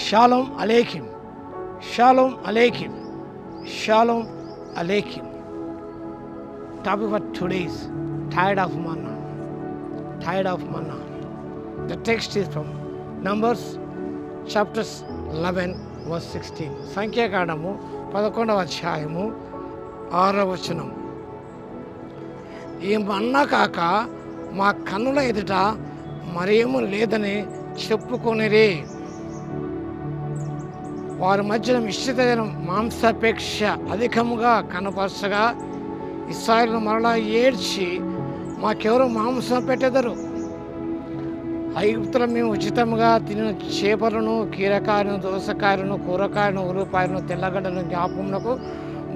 Shalom అలేఖిం, షాలోమ్ అలేఖిం, షాలోమ్ అలేఖిం. Topic for today is tired of manna. Tired of manna. The text is from Numbers chapters 11 verse 16. సంఖ్యాకాండము 11వ అధ్యాయము 6వ వచనం. ఈ మన్నా కాక మా కన్నుల ఎదుట మరేమూ లేదని చెప్పుకొనిరి. వారి మధ్యన మిశ్రితమైన మాంసాపేక్ష అధికముగా కనపరచగా ఇశ్రాయేలును మరలా ఏడ్చి, మాకెవరు మాంసం పెట్టెదరు? ఐగుప్తులో మేము ఉచితంగా తినిన చేపలను, కీరకాయలను, దోసకాయలను, కూరకాయలను, ఉల్లిపాయలను, తెల్లగడ్డలను జ్ఞాపమునకు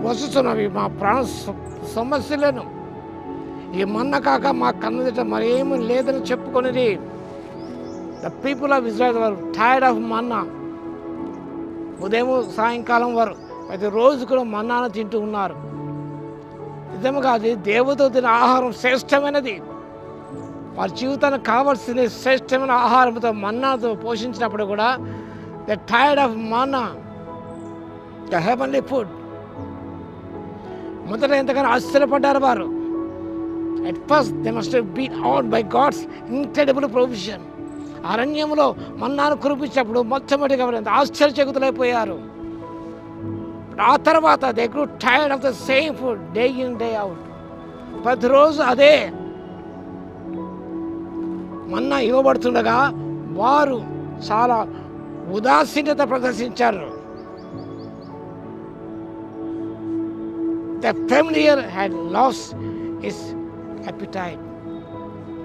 వస్తున్నవి మా ప్రాణ సమస్యలను. ఈ మన్న కాక మా కన్నుదిట మరేమీ లేదని చెప్పుకొనిది. The people of Israel were tired of manna. ఉదయం సాయంకాలం వారు ప్రతిరోజు కూడా మన్నాను తింటూ ఉన్నారు. నిజంగా అది దేవుడితో తిన ఆహారం శ్రేష్టమైనది. వారి జీవితానికి కావాల్సింది శ్రేష్టమైన ఆహారంతో మన్నాతో పోషించినప్పుడు కూడా the tired of manna, the heavenly food. మొదట ఎంతగానో ఆశ్చర్యపడ్డారు వారు. At first they must been awed by God's incredible provision. అరణ్యంలో మన్నాను కురిపించినప్పుడు మొట్టమొదటిగా ఆశ్చర్యచకితులైపోయారు. ఆ తర్వాత they grew tired of the same food day in day out. ప్రతిరోజు అదే మన్నా ఇవ్వబడుతుండగా వారు చాలా ఉదాసీనత ప్రదర్శించారు. The familiar had lost its appetite.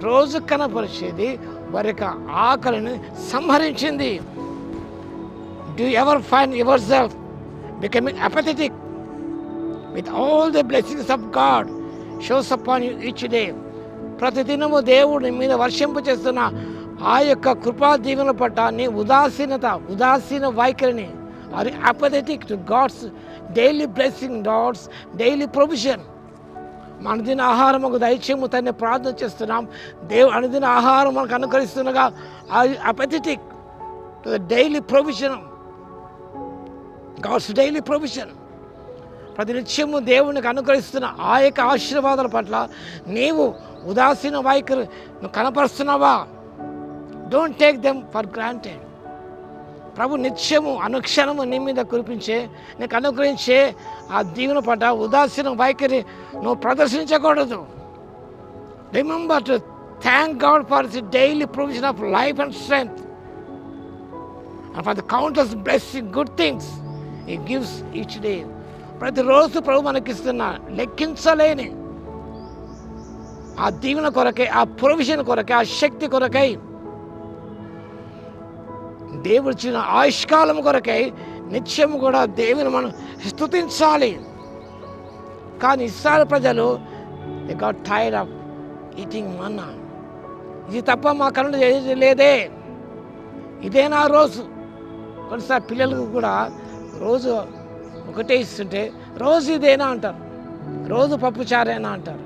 రోజు కనపరిచేది వారి యొక్క ఆకలిని సంహరించింది. Do ever find yourself becoming apathetic with all the blessings of God shows upon you each day? ప్రతిదినము దేవుడు మీద వర్షింపు చేస్తున్న ఆ యొక్క కృపా దీవెనల పట్ల నీ ఉదాసీన వైఖరిని, or apathetic to God's daily blessing, God's daily provision. అనుదిన ఆహారం మాకు దయచేయము తన్ని ప్రార్థన చేస్తున్నాం. అనుదిన ఆహారం మనకు అనుకరిస్తుండగా apathetic to the daily provision, God's daily provision. ప్రతి నిత్యము దేవునికి అనుగ్రహిస్తున్న ఆ యొక్క ఆశీర్వాదాల పట్ల నీవు ఉదాసీన వైఖరి నువ్వు కనపరుస్తున్నావా? Don't take them for granted. ప్రభు నిత్యము అనుక్షణము నీ మీద కురిపించే, నీకు అనుగ్రహించే ఆ దీవెన పట్ల ఉదాసీన వైఖరి నువ్వు ప్రదర్శించకూడదు. Remember to thank God for the daily provision of life and strength and for the countless blessing good things He gives each day. ప్రతిరోజు ప్రభు మనకిస్తున్న లెక్కించలేని ఆ దీవెన కొరకై, ఆ ప్రొవిజన్ కొరకై, ఆ శక్తి కొరకై, దేవుడు ఇచ్చిన ఆయుష్కాలం కొరకై నిత్యము కూడా దేవుని మనం స్తుతించాలి. కానీ ఇశ్రాయేలు ప్రజలు they got tired of eating manna. ఇది తప్ప మా కన్నులు ఏది లేదే, ఇదే నా రోజు. కొన్నిసార్లు పిల్లలకు కూడా రోజు ఒకటే ఇస్తుంటే రోజు ఇదేనా అంటారు, రోజు పప్పు చారేనా అంటారు.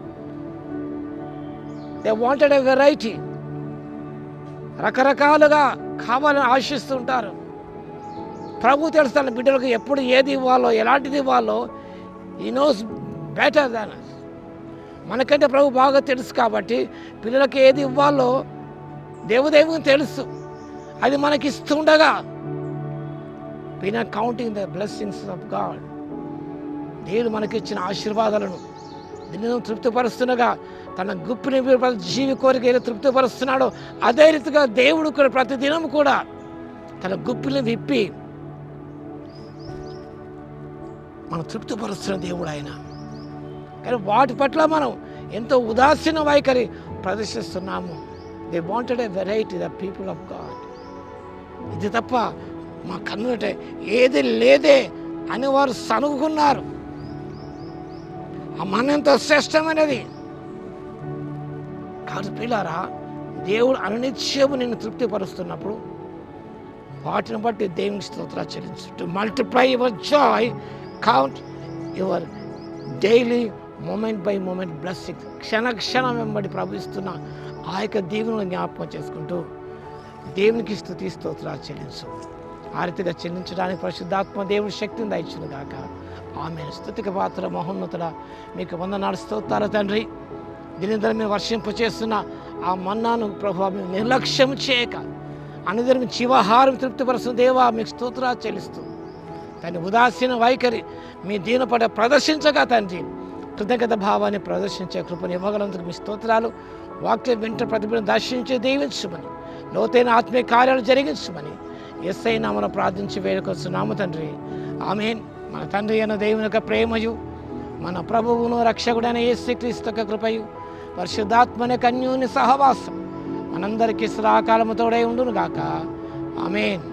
They wanted a variety. రకరకాలుగా కావాలని ఆశిస్తుంటారు. ప్రభు తెలుస్తాను బిడ్డలకు ఎప్పుడు ఏది ఇవ్వాలో, ఎలాంటిది ఇవ్వాలో. ఈ నోస్ బెటర్ దాన్ us. మనకంటే ప్రభు బాగా తెలుసు కాబట్టి పిల్లలకి ఏది ఇవ్వాలో దేవునికి తెలుసు. అది మనకి ఇస్తుండగా we are not counting the blessings of God. దేవుడు మనకిచ్చిన ఆశీర్వాదాలను దినం తృప్తిపరుస్తుండగా తన గుప్పిని జీవి కోరిక ఏదో తృప్తిపరుస్తున్నాడో అదే రీతిగా దేవుడు కూడా ప్రతిదినం కూడా తన గుప్పిని విప్పి మనం తృప్తిపరుస్తున్న దేవుడు ఆయన. కానీ వాటి పట్ల మనం ఎంతో ఉదాసీన వైఖరి ప్రదర్శిస్తున్నాము. They wanted a variety, the people of God. ఇది తప్ప మా కన్నుటే ఏది లేదే అని వారు సనుగుకున్నారు. ఆ మన ఎంతో శ్రేష్టమైనది కాదు. పిల్లారా, దేవుడు అనునిత్యము నిన్ను తృప్తిపరుస్తున్నప్పుడు వాటిని బట్టి దేవునికి స్తోత్రాలు చెల్లించు. To multiply your joy, count your daily moment by moment blessing. క్షణక్షణం వెంబడి ప్రవహిస్తున్న ఆ యొక్క దీవెనను జ్ఞాపకం చేసుకుంటూ దేవునికి స్తుతి స్తోత్రాలు చెల్లించు. ఆ రీతిగా చెల్లించడానికి పరిశుద్ధాత్మ దేవుడి శక్తిని దయచును గాక. ఆమె స్తుతికి పాత్ర మహోన్నతుడ, మీకు వందనాలు స్తోత్రాలు తండ్రి. దినదినం మీరు వర్షింపు చేస్తున్న ఆ మన్నాను ప్రభువా మేము నిర్లక్ష్యం చేయక అనుదినం జీవాహారం తృప్తిపరుస్తున్న దేవా మీకు స్తోత్రాలు చెల్లిస్తూ తండ్రి, ఉదాసీన వైఖరి మీ దీనపడ ప్రదర్శించగా తండ్రి కృతజ్ఞత భావాన్ని ప్రదర్శించే కృపను ఇవ్వగలందుకు మీ స్తోత్రాలు. వాక్యం వెంట ప్రతిభను దర్శించి దీవించమని, లోతైన ఆత్మీయ కార్యాలు జరిగించమని యేసయ్య నామమున ప్రార్థించి వేడుకొస్తున్నాము తండ్రి. ఆమేన్. మన తండ్రి అయిన దేవుని యొక్క ప్రేమయు, మన ప్రభువును రక్షకుడైన యేసుక్రీస్తు యొక్క కృపయు, పరిశుద్ధాత్మని కన్యుని సహవాసం మనందరికీ సదాకాలము తోడై ఉండును గాక. ఆమేన్.